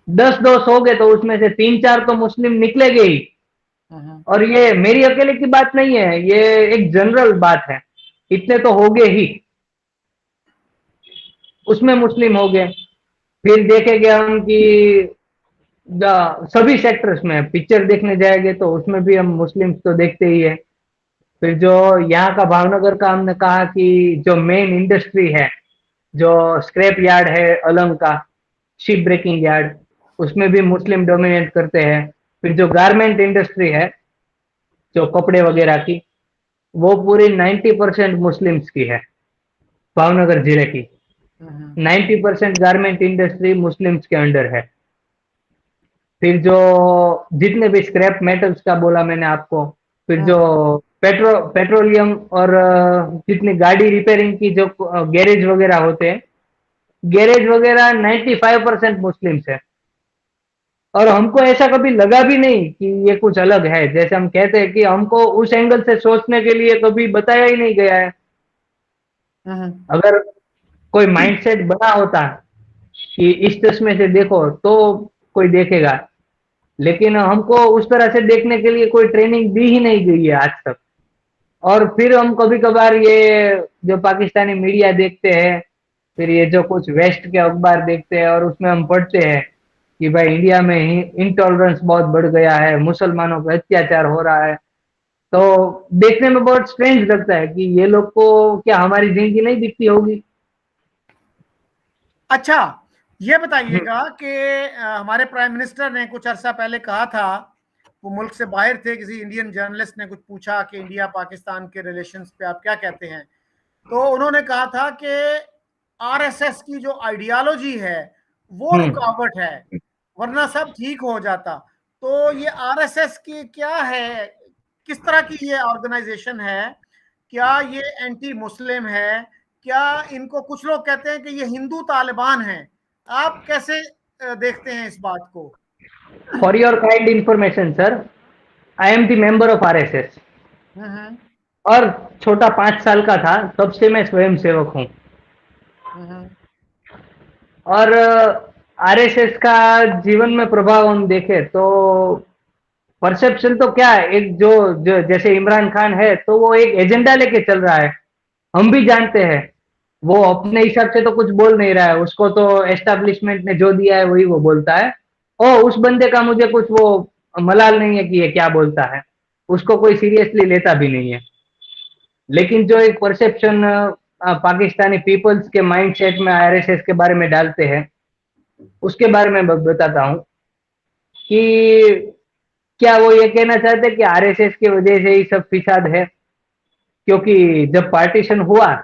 10 दोस्त हो गए तो उसमें से 3-4 तो मुस्लिम निकलेंगे ही। और ये मेरी अकेले की बात नहीं है, ये एक जनरल बात है, इतने तो हो गए ही, उसमें मुस्लिम हो गए। फिर देखेंगे हम कि सभी सेक्टर्स में पिक्चर देखने जाएंगे तो उसमें भी हम मुस्लिम्स तो देखते ही है। फिर जो यहाँ का भावनगर का हमने कहा कि जो मेन इंडस्ट्री है, जो स्क्रैप यार्ड है अलंग का, शिप ब्रेकिंग यार्ड, उसमें भी मुस्लिम डोमिनेट करते हैं। फिर जो गारमेंट इंडस्ट्री है, जो कपड़े वगैरह की, वो पूरी 90% मुस्लिम्स की है, भावनगर जिले की 90% गारमेंट इंडस्ट्री मुस्लिम्स के अंडर है। फिर जो जितने भी स्क्रैप मेटल्स का बोला मैंने आपको, फिर जो पेट्रोलियम और जितनी गाड़ी रिपेयरिंग की जो गैरेज वगैरह होते हैं, गैरेज वगैरह 95% मुस्लिम्स है। और हमको ऐसा कभी लगा भी नहीं कि ये कुछ अलग है, जैसे हम कहते हैं कि हमको उस एंगल से सोचने के लिए कभी बताया ही नहीं गया है। अगर कोई माइंडसेट बना होता कि इस चश्मे से देखो तो कोई देखेगा, लेकिन हमको उस तरह से देखने के लिए कोई ट्रेनिंग दी ही नहीं गई है आज तक। और फिर हम कभी कभार ये जो पाकिस्तानी मीडिया देखते हैं, फिर ये जो कुछ वेस्ट के अखबार देखते हैं और उसमें हम पढ़ते हैं कि भाई इंडिया में ही इंटॉलरेंस बहुत बढ़ गया है, मुसलमानों पर अत्याचार हो रहा है, तो देखने में बहुत स्ट्रेंज लगता है कि ये लोग को क्या हमारी जिंदगी नहीं दिखती होगी। अच्छा, ये बताइएगा कि हमारे प्राइम मिनिस्टर ने कुछ अरसा पहले कहा था, वो मुल्क से बाहर थे, किसी इंडियन जर्नलिस्ट ने कुछ पूछा कि इंडिया पाकिस्तान के रिलेशंस पे आप क्या कहते हैं, तो उन्होंने कहा था कि आरएसएस की जो आइडियोलॉजी है वो रुकावट है, वरना सब ठीक हो जाता। तो ये आरएसएस की क्या है, किस तरह की ये ऑर्गेनाइजेशन है, क्या ये एंटी मुस्लिम है, क्या इनको कुछ लोग कहते हैं कि ये हिंदू तालिबान है, आप कैसे देखते हैं इस बात को? For your kind information sir, I am the member of RSS, और छोटा 5 साल का था तब से मैं स्वयं सेवक हूँ। और आरएसएस का जीवन में प्रभाव हम देखें तो परसेप्शन तो क्या है, एक जो जैसे इमरान खान है तो वो एक एजेंडा लेके चल रहा है, हम भी जानते हैं। वो अपने हिसाब से तो कुछ बोल नहीं रहा है, उसको तो एस्टेब्लिशमेंट ने जो दिया है वही वो बोलता है। ओ उस बंदे का मुझे कुछ वो मलाल नहीं है कि ये क्या बोलता है, उसको कोई सीरियसली लेता भी नहीं है। लेकिन जो एक परसेप्शन पाकिस्तानी पीपल्स के माइंडसेट में आरएसएस के बारे में डालते हैं, उसके बारे में बताता हूँ कि क्या वो ये कहना चाहते हैं कि आरएसएस की वजह से ही सब फिसाद है, क्योंकि जब पार्टीशन हुआ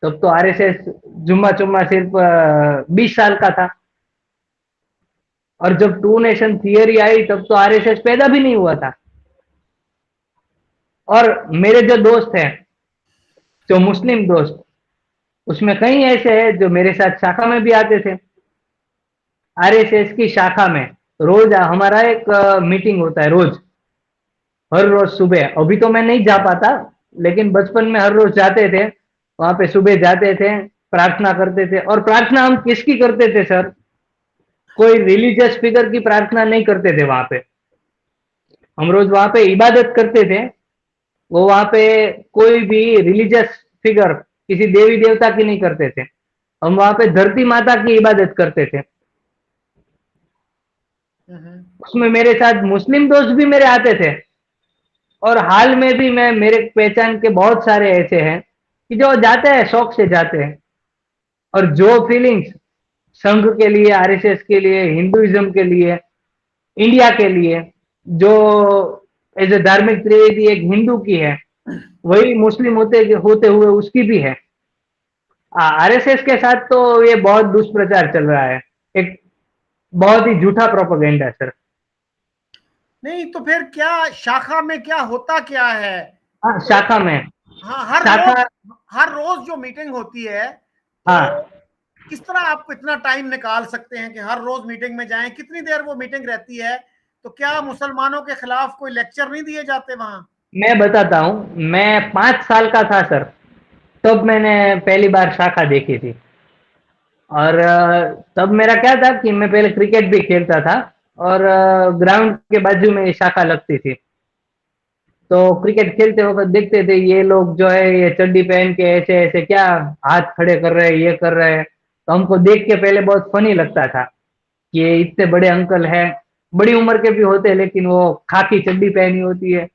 तब तो आरएसएस जुम्मा चुम्मा सिर्फ 20 साल का था, और जब टू नेशन थियरी आई तब तो आरएसएस पैदा भी नहीं हुआ था। और मेरे जो दोस्त हैं, जो मुस्लिम दोस्त, उसमें कई ऐसे हैं जो मेरे साथ शाखा में भी आते थे। आरएसएस की शाखा में रोज हमारा एक मीटिंग होता है, रोज, हर रोज सुबह। अभी तो मैं नहीं जा पाता, लेकिन बचपन में हर रोज जाते थे, वहां पे सुबह जाते थे, प्रार्थना करते थे। और प्रार्थना हम किसकी करते थे सर, कोई रिलीजियस फिगर की प्रार्थना नहीं करते थे वहां पे, हम रोज वहां पे इबादत करते थे। वो वहां पे कोई भी रिलीजियस फिगर किसी देवी देवता की नहीं करते थे, हम वहां पे धरती माता की इबादत करते थे। उसमें मेरे साथ मुस्लिम दोस्त भी मेरे आते थे, और हाल में भी मैं मेरे पहचान के बहुत सारे ऐसे हैं कि जो जाते हैं, शौक से जाते हैं, और जो फीलिंग्स संघ के लिए, आरएसएस के लिए, हिंदुइज्म के लिए, इंडिया के लिए, जो एज ए धार्मिक त्रिवेदी एक हिंदू की है, वही मुस्लिम होते होते हुए उसकी भी है। आरएसएस के साथ तो ये बहुत दुष्प्रचार चल रहा है, एक बहुत ही झूठा प्रोपेगेंडा सर। नहीं तो फिर क्या शाखा में क्या होता क्या है? हाँ, शाखा में। हाँ, शाखा। हर रोज जो मीटिंग होती है, तो हाँ, किस तरह आप इतना टाइम निकाल सकते हैं कि हर रोज मीटिंग में जाएं? कितनी देर वो मीटिंग रहती है? तो क्या मुसलमानों के खिलाफ कोई लेक्चर नहीं दिए जाते वहां? मैं बताता हूँ, मैं 5 साल का था सर, तब मैंने पहली बार शाखा देखी थी। और तब मेरा क्या था कि मैं पहले क्रिकेट भी खेलता था, और ग्राउंड के बाजू में ये शाखा लगती थी। तो क्रिकेट खेलते वक्त देखते थे ये लोग जो है, ये चड्डी पहन के ऐसे ऐसे क्या हाथ खड़े कर रहे हैं, ये कर रहे हैं। तो हमको देख के पहले बहुत फनी लगता था कि ये इतने बड़े अंकल हैं, बड़ी उम्र के भी होते हैं, लेकिन वो खाकी चड्डी पहनी होती है।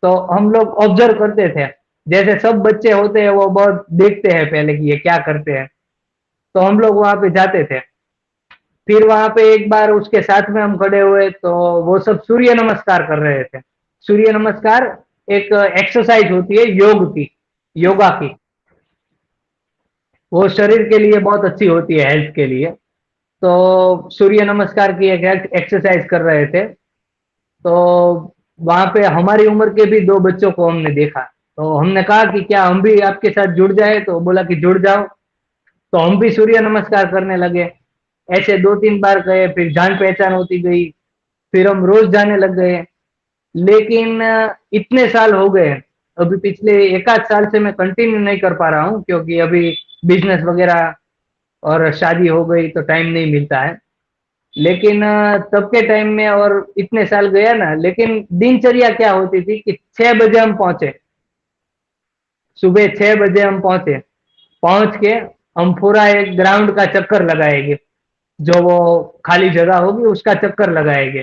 तो हम लोग ऑब्जर्व करते थे, जैसे सब बच्चे होते हैं वो बहुत देखते हैं पहले कि ये क्या करते हैं। तो हम लोग वहां पे जाते थे। फिर वहां पे एक बार उसके साथ में हम खड़े हुए, तो वो सब सूर्य नमस्कार कर रहे थे। सूर्य नमस्कार एक एक्सरसाइज होती है योग की, योगा की। वो शरीर के लिए बहुत अच्छी होती है, हेल्थ के लिए। तो सूर्य नमस्कार की एक एक्सरसाइज कर रहे थे। तो वहां पे हमारी उम्र के भी 2 बच्चों को हमने देखा। तो हमने कहा कि क्या हम भी आपके साथ जुड़ जाए? तो बोला कि जुड़ जाओ। तो हम भी सूर्य नमस्कार करने लगे। ऐसे 2-3 बार गए, फिर जान पहचान होती गई, फिर हम रोज जाने लग गए। लेकिन इतने साल हो गए, अभी पिछले 1 आध साल से मैं कंटिन्यू नहीं कर पा रहा हूँ, क्योंकि अभी बिजनेस वगैरह और शादी हो गई तो टाइम नहीं मिलता है। लेकिन तब के टाइम में, और इतने साल गया ना, लेकिन दिनचर्या क्या होती थी कि 6 बजे हम पहुंचे, सुबह 6 बजे हम पहुंचे, पहुंच के हम पूरा एक ग्राउंड का चक्कर लगाएंगे, जो वो खाली जगह होगी उसका चक्कर लगाएंगे।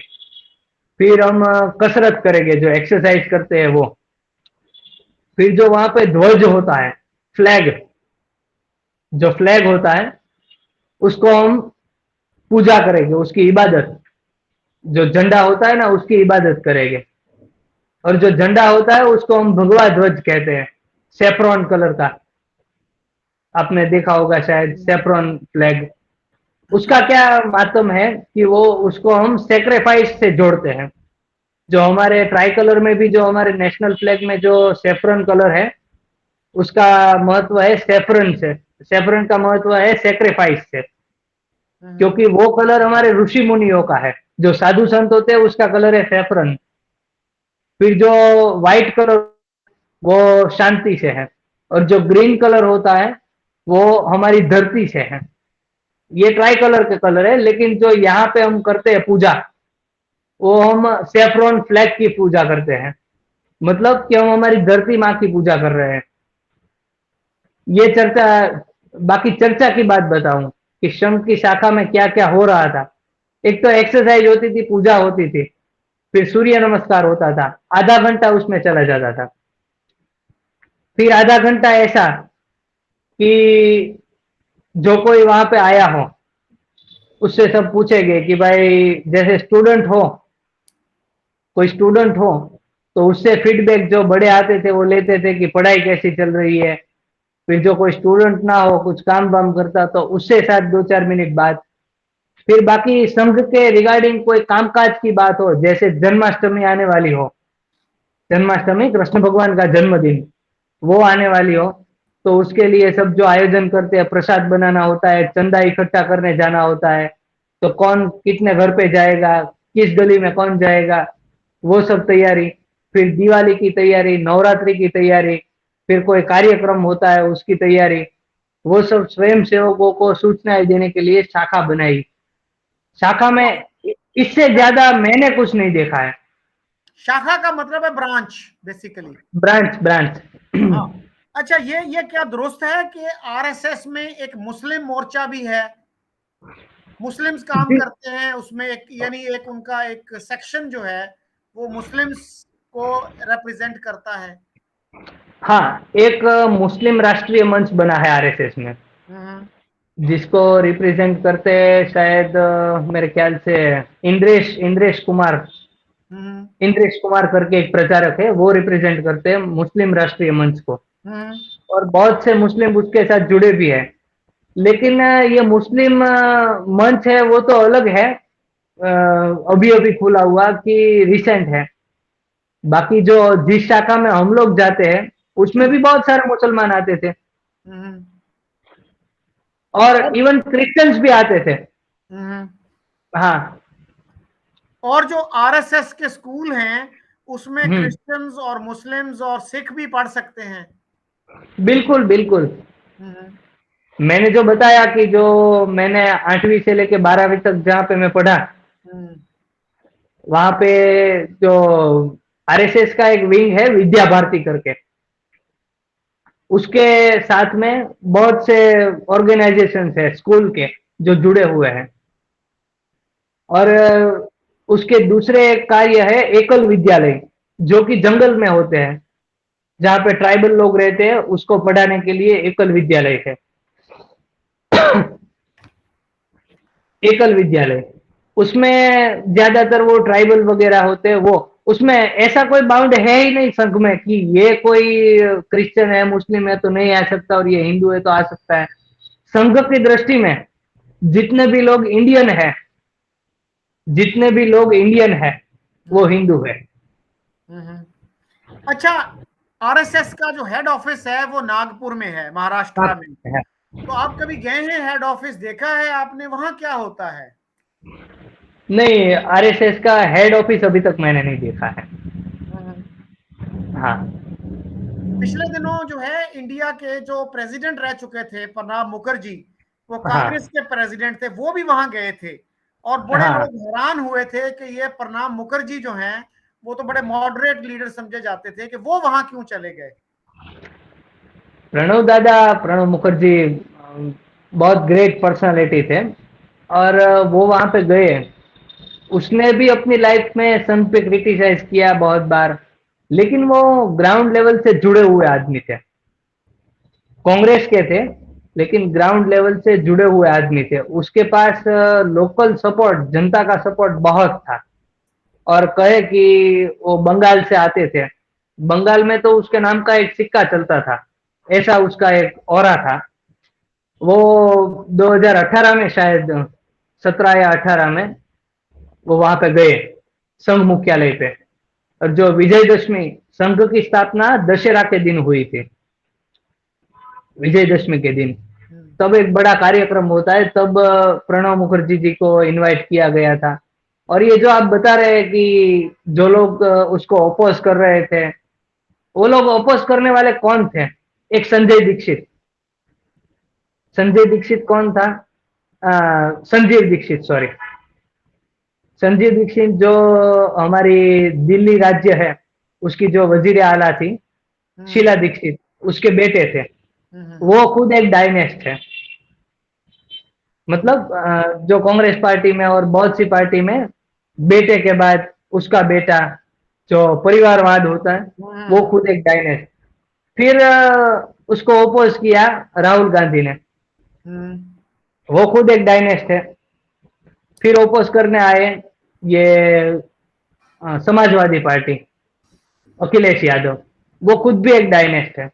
फिर हम कसरत करेंगे, जो एक्सरसाइज करते हैं वो। फिर जो वहां पे ध्वज होता है, फ्लैग, जो फ्लैग होता है उसको हम पूजा करेंगे, उसकी इबादत। जो झंडा होता है ना, उसकी इबादत करेंगे। और जो झंडा होता है उसको हम भगवा ध्वज कहते हैं, सेफ्रॉन कलर का। आपने देखा होगा शायद सेफ्रॉन फ्लैग। उसका क्या मातम है कि वो, उसको हम सेक्रीफाइस से जोड़ते हैं। जो हमारे ट्राई कलर में भी, जो हमारे नेशनल फ्लैग में जो सेफ्रन कलर है, उसका महत्व है सेफ्रन से। सेफ्रन का महत्व है सेक्रीफाइस से, क्योंकि वो कलर हमारे ऋषि मुनियों का है। जो साधु संत होते हैं उसका कलर है सेफ्रन। फिर जो व्हाइट कलर, वो शांति से है। और जो ग्रीन कलर होता है वो हमारी धरती से है। ये ट्राई कलर के कलर है। लेकिन जो यहाँ पे हम करते हैं पूजा, वो हम सेफ्रॉन फ्लैग की पूजा करते हैं। मतलब कि हम हमारी धरती माँ की पूजा कर रहे हैं। ये चर्चा, बाकी चर्चा की बात बताऊं कि संघ की शाखा में क्या क्या हो रहा था। एक तो एक्सरसाइज होती थी, पूजा होती थी, फिर सूर्य नमस्कार होता था, आधा घंटा उसमें चला जाता था। फिर आधा घंटा ऐसा कि जो कोई वहां पे आया हो उससे सब पूछेंगे कि भाई, जैसे स्टूडेंट हो, कोई स्टूडेंट हो तो उससे फीडबैक जो बड़े आते थे वो लेते थे कि पढ़ाई कैसी चल रही है। फिर जो कोई स्टूडेंट ना हो, कुछ काम वाम करता, तो उससे साथ 2-4 मिनट बाद। फिर बाकी संघ के रिगार्डिंग कोई कामकाज की बात हो, जैसे जन्माष्टमी आने वाली हो, जन्माष्टमी कृष्ण भगवान का जन्मदिन, वो आने वाली हो, तो उसके लिए सब जो आयोजन करते हैं, प्रसाद बनाना होता है, चंदा इकट्ठा करने जाना होता है। तो कौन कितने घर पे जाएगा, किस गली में कौन जाएगा, वो सब तैयारी। फिर दिवाली की तैयारी, नवरात्रि की तैयारी, फिर कोई कार्यक्रम होता है उसकी तैयारी। वो सब स्वयं सेवकों को सूचनाएं देने के लिए शाखा बनाई। शाखा में इससे ज्यादा मैंने कुछ नहीं देखा है। शाखा का मतलब है ब्रांच बेसिकली। Branch, branch. हाँ। अच्छा, ये क्या दुरुस्त है कि आरएसएस में एक मुस्लिम मोर्चा भी है? मुस्लिम्स काम करते हैं उसमें, एक यानी एक उनका एक सेक्शन जो है वो मुस्लिम्स को रिप्रेजेंट करता है? हाँ, एक मुस्लिम राष्ट्रीय मंच बना है आरएसएस में, जिसको रिप्रेजेंट करते हैं शायद मेरे ख्याल से इंद्रेश इंद्रेश कुमार इंद्रेश कुमार करके एक प्रचारक है, वो रिप्रेजेंट करते हैं मुस्लिम राष्ट्रीय मंच को। और बहुत से मुस्लिम उसके साथ जुड़े भी हैं। लेकिन ये मुस्लिम मंच है वो तो अलग है, अभी अभी खुला हुआ कि रिसेंट है। बाकी जो जिस शाखा में हम लोग जाते हैं उसमें भी बहुत सारे मुसलमान आते थे और इवन क्रिश्चियंस भी आते थे। हाँ, और जो आरएसएस के स्कूल हैं उसमें क्रिश्चियंस और मुस्लिम्स और सिख भी पढ़ सकते हैं? बिल्कुल बिल्कुल। मैंने जो बताया कि जो मैंने 8वीं से लेके 12वीं तक जहाँ पे मैं पढ़ा, वहां पे जो आरएसएस का एक विंग है विद्या भारती करके, उसके साथ में बहुत से ऑर्गेनाइजेशंस है स्कूल के जो जुड़े हुए हैं। और उसके दूसरे कार्य है एकल विद्यालय, जो कि जंगल में होते हैं, जहाँ पे ट्राइबल लोग रहते हैं, उसको पढ़ाने के लिए एकल विद्यालय है। एकल विद्यालय, उसमें ज्यादातर वो ट्राइबल वगैरह होते हैं। वो उसमें ऐसा कोई बाउंड है ही नहीं संघ में कि ये कोई क्रिश्चियन है मुस्लिम है तो नहीं आ सकता और ये हिंदू है तो आ सकता है। संघ की दृष्टि में जितने भी लोग इंडियन है, जितने भी लोग इंडियन है वो हिंदू है। अच्छा, आरएसएस का जो हेड ऑफिस है वो नागपुर में है, महाराष्ट्र में। तो आप कभी गए हैं हेड ऑफिस, देखा है आपने वहां क्या होता है? नहीं, आरएसएस का हेड ऑफिस अभी तक मैंने नहीं देखा है। हाँ, पिछले दिनों जो है इंडिया के जो प्रेसिडेंट रह चुके थे प्रणब मुखर्जी, वो हाँ, कांग्रेस के प्रेसिडेंट थे, वो भी वहां गए थे और बड़े हाँ, लोग हैरान हुए थे कि ये प्रणब मुखर्जी जो हैं वो तो बड़े मॉडरेट लीडर समझे जाते थे कि वो वहां क्यों चले गए? प्रणब मुखर्जी बहुत ग्रेट पर्सनालिटी थे और वो वहां पे गए। उसने भी अपनी लाइफ में संघ पे क्रिटिसाइज किया बहुत बार, लेकिन वो ग्राउंड लेवल से जुड़े हुए आदमी थे। कांग्रेस के थे लेकिन ग्राउंड लेवल से जुड़े हुए आदमी थे। उसके पास लोकल सपोर्ट, जनता का सपोर्ट बहुत था। और कहे कि वो बंगाल से आते थे, बंगाल में तो उसके नाम का एक सिक्का चलता था, ऐसा उसका एक ऑरा था। वो 2018 में शायद 17 या 18 में वो वहां पे गए संघ मुख्यालय पे। और जो विजयदशमी, संघ की स्थापना दशहरा के दिन हुई थी, विजयदशमी के दिन, तब एक बड़ा कार्यक्रम होता है, तब प्रणब मुखर्जी जी को इनवाइट किया गया था। और ये जो आप बता रहे हैं कि जो लोग उसको अपोज कर रहे थे, वो लोग अपोज करने वाले कौन थे? एक संजय दीक्षित। संजय दीक्षित कौन था? संजीव दीक्षित, सॉरी, संजीव दीक्षित जो हमारी दिल्ली राज्य है उसकी जो वजीर आला थी, शीला दीक्षित, उसके बेटे थे। वो खुद एक डायनेस्ट है। मतलब जो कांग्रेस पार्टी में और बहुत सी पार्टी में बेटे के बाद उसका बेटा, जो परिवारवाद होता है, वो खुद एक डायनेस्ट। फिर उसको ओपोज किया राहुल गांधी ने, वो खुद एक डायनेस्ट है। फिर ओपोज करने आए ये समाजवादी पार्टी, अखिलेश यादव, वो खुद भी एक डायनेस्ट है।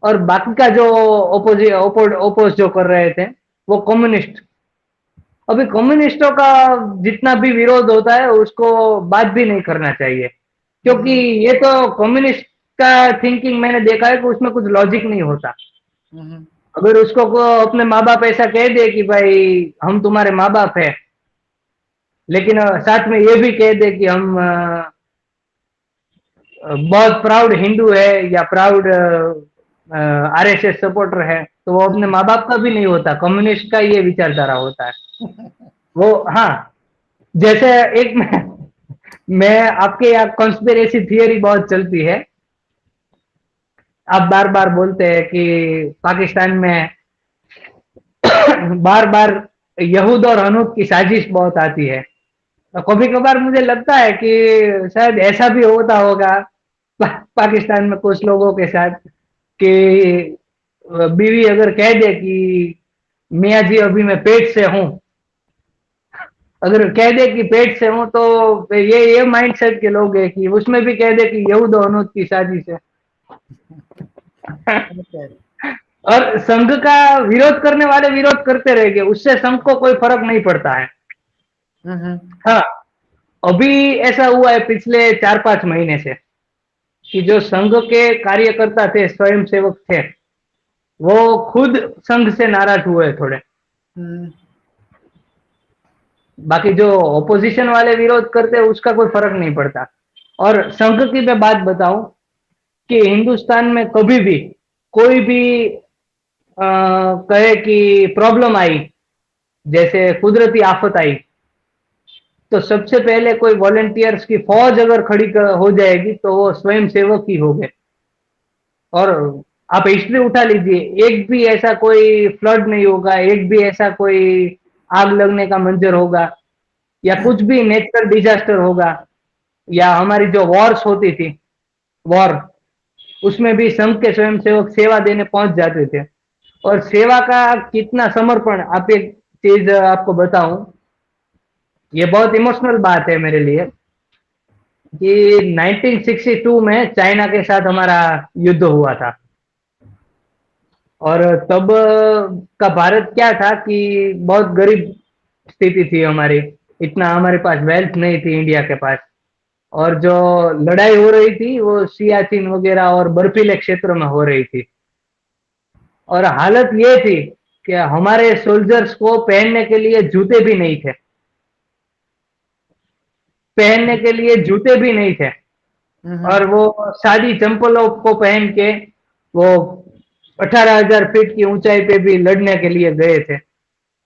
और बाकी का जो ओपोज जो कर रहे थे वो कम्युनिस्ट। अभी कम्युनिस्टों का जितना भी विरोध होता है उसको बात भी नहीं करना चाहिए, क्योंकि ये तो कम्युनिस्ट का थिंकिंग मैंने देखा है कि उसमें कुछ लॉजिक नहीं होता। अगर उसको अपने माँ बाप ऐसा कह दे कि भाई हम तुम्हारे माँ बाप है, लेकिन साथ में ये भी कह दे कि हम बहुत प्राउड हिंदू है या प्राउड आरएसएस सपोर्टर है, तो वो अपने माँ बाप का भी नहीं होता, कम्युनिस्ट का ये विचारधारा होता है वो। हाँ, जैसे एक मैं आपके यहाँ कॉन्स्पिरेसी थियरी बहुत चलती है। आप बार बार बोलते हैं कि पाकिस्तान में बार बार यहूद और हनूद की साजिश बहुत आती है। कभी कभार मुझे लगता है कि शायद ऐसा भी होता होगा पाकिस्तान में कुछ लोगों के साथ कि बीवी अगर कह दे कि मियाँ जी अभी मैं पेट से हूँ, अगर कह दे कि पेट से हूँ तो ये माइंडसेट के लोग हैं कि उसमें भी कह दे कि यहूद अनूद की साजिश है। Okay. और संघ का विरोध करने वाले विरोध करते रहेंगे, उससे संघ को कोई फर्क नहीं पड़ता है। हम्म। हाँ, अभी ऐसा हुआ है पिछले 4-5 महीने से कि जो संघ के कार्यकर्ता थे, स्वयंसेवक थे, वो खुद संघ से नाराज हुए थोड़े। हम्म। बाकी जो ओपोजिशन वाले विरोध करते हैं उसका कोई फर्क नहीं पड़ता। और संघ की मैं बात बताऊं कि हिंदुस्तान में कभी भी कोई भी कहे कि प्रॉब्लम आई, जैसे कुदरती आफत आई, तो सबसे पहले कोई वॉलेंटियर्स की फौज अगर खड़ी हो जाएगी तो वो स्वयं सेवक ही होंगे। और आप हिस्ट्री उठा लीजिए, एक भी ऐसा कोई फ्लड नहीं होगा, एक भी ऐसा कोई आग लगने का मंजर होगा, या कुछ भी नेचुरल डिजास्टर होगा, या हमारी जो वॉर्स होती थी, वॉर, उसमें भी संघ के स्वयंसेवक सेवा देने पहुंच जाते थे। और सेवा का कितना समर्पण, आप एक चीज आपको बताऊं, ये बहुत इमोशनल बात है मेरे लिए कि 1962 में चाइना के साथ हमारा युद्ध हुआ था। और तब का भारत क्या था कि बहुत गरीब स्थिति थी हमारी, इतना हमारे पास वेल्थ नहीं थी इंडिया के पास। और जो लड़ाई हो रही थी वो सियाचिन वगैरह और बर्फीले क्षेत्रों में हो रही थी। और हालत ये थी कि हमारे सोल्जर्स को पहनने के लिए जूते भी नहीं थे, पहनने के लिए जूते भी नहीं थे। और वो सादी चंपलों को पहन के वो 18,000 फीट की ऊंचाई पे भी लड़ने के लिए गए थे।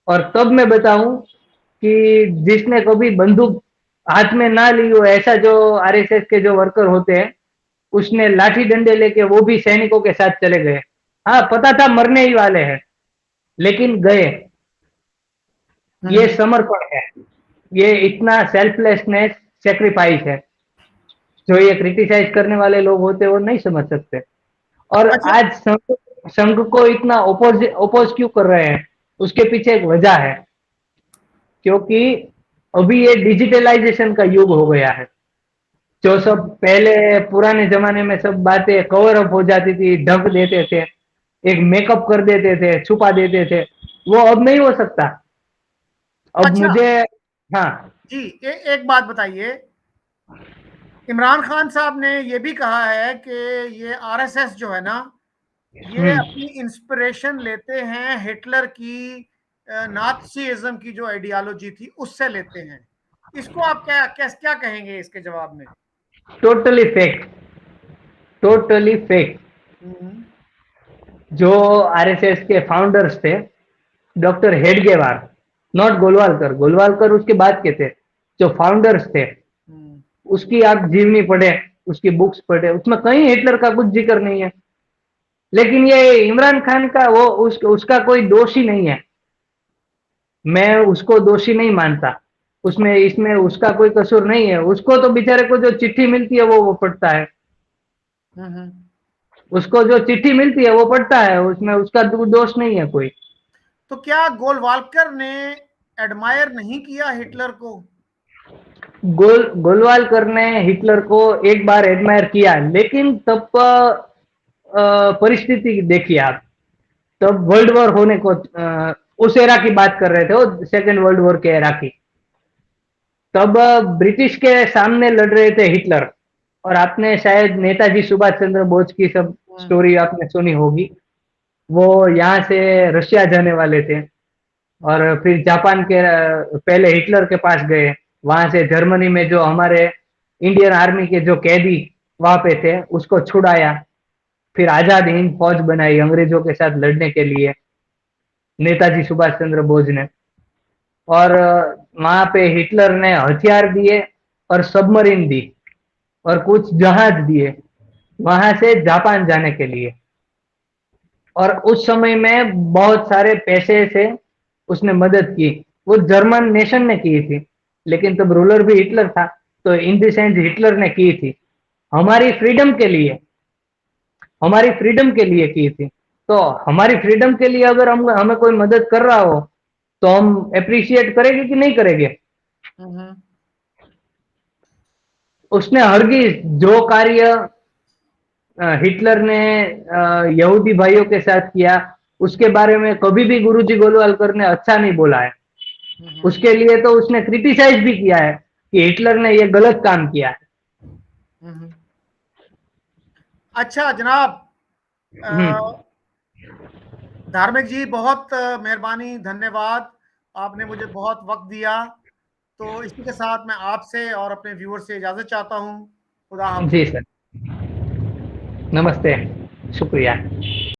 और तब मैं बताऊं कि जिसने कभी बंदूक हाथ में ना ली हो, ऐसा जो आरएसएस के जो वर्कर होते हैं, उसने लाठी डंडे लेके वो भी सैनिकों के साथ चले गए। हाँ, पता था मरने ही वाले हैं, लेकिन गए। ये समर्पण है, ये इतना सेल्फलेसनेस, सेक्रीफाइस है, जो ये क्रिटिसाइज करने वाले लोग होते हैं वो नहीं समझ सकते। और अच्छा। आज संघ को इतना ओपोज क्यों कर रहे हैं, उसके पीछे एक वजह है, क्योंकि अभी ये डिजिटलाइजेशन का युग हो गया है। जो सब पहले पुराने जमाने में सब बातें कवर अप हो जाती थी, ढक देते थे, एक मेकअप कर देते थे, छुपा देते थे, वो अब नहीं हो सकता। अब अच्छा मुझे, हाँ, जी, एक बात बताइए। इमरान खान साहब ने ये भी कहा है कि ये आरएसएस जो है ना, ये अपनी इंस्पिरेशन लेते हैं हिटलर की, नाथसीइज्म की जो आइडियोलॉजी थी उससे लेते हैं। इसको आप क्या कहेंगे इसके जवाब में? Totally fake, totally fake. Hmm. जो आरएसएस के फाउंडर्स थे, डॉक्टर हेडगेवार, नॉट गोलवालकर, गोलवालकर उसके बाद के थे, जो फाउंडर्स थे, उसकी आप जीवनी पढ़े, उसकी बुक्स पढ़े, उसमें कहीं हिटलर का कुछ जिक्र नहीं है। लेकिन ये इमरान खान का वो उसका कोई दोष ही नहीं है, मैं उसको दोषी नहीं मानता, उसमें इसमें उसका कोई कसूर नहीं है। उसको तो बेचारे को जो चिट्ठी मिलती है वो पढ़ता है, उसको जो चिट्ठी मिलती है वो पढ़ता है, उसमें उसका दोष नहीं है कोई। तो क्या गोलवालकर ने एडमायर नहीं किया हिटलर को? गोलवालकर ने हिटलर को एक बार एडमायर किया, लेकिन तब परिस्थिति देखिए आप, तब वर्ल्ड वॉर होने को, उस एरा की बात कर रहे थे, वो सेकेंड वर्ल्ड वॉर के एरा की। तब ब्रिटिश के सामने लड़ रहे थे हिटलर। और आपने शायद नेताजी सुभाष चंद्र बोस की सब स्टोरी आपने सुनी होगी। वो यहाँ से रशिया जाने वाले थे और फिर जापान के, पहले हिटलर के पास गए, वहां से जर्मनी में जो हमारे इंडियन आर्मी के जो कैदी वहां पे थे उसको छुड़ाया, फिर आजाद हिंद फौज बनाई अंग्रेजों के साथ लड़ने के लिए, नेताजी सुभाष चंद्र बोस ने। और वहां पे हिटलर ने हथियार दिए और सबमरीन दी और कुछ जहाज दिए वहां से जापान जाने के लिए। और उस समय में बहुत सारे पैसे से उसने मदद की, वो जर्मन नेशन ने की थी। लेकिन तब रूलर भी हिटलर था। तो इन द सेंस हिटलर ने की थी, हमारी फ्रीडम के लिए, हमारी फ्रीडम के लिए की थी। तो हमारी फ्रीडम के लिए अगर हम हमें कोई मदद कर रहा हो तो हम अप्रिशिएट करेंगे कि नहीं करेंगे? उसने हरगिज जो कार्य हिटलर ने यहूदी भाइयों के साथ किया उसके बारे में कभी भी गुरुजी गोलवालकर ने अच्छा नहीं बोला है। उसके लिए तो उसने क्रिटिसाइज भी किया है कि हिटलर ने यह गलत काम किया है। अच्छा जनाब, धार्मिक जी, बहुत मेहरबानी, धन्यवाद, आपने मुझे बहुत वक्त दिया। तो इसी के साथ मैं आपसे और अपने व्यूअर से इजाजत चाहता हूँ। खुदा हाफिज। जी सर, नमस्ते, शुक्रिया।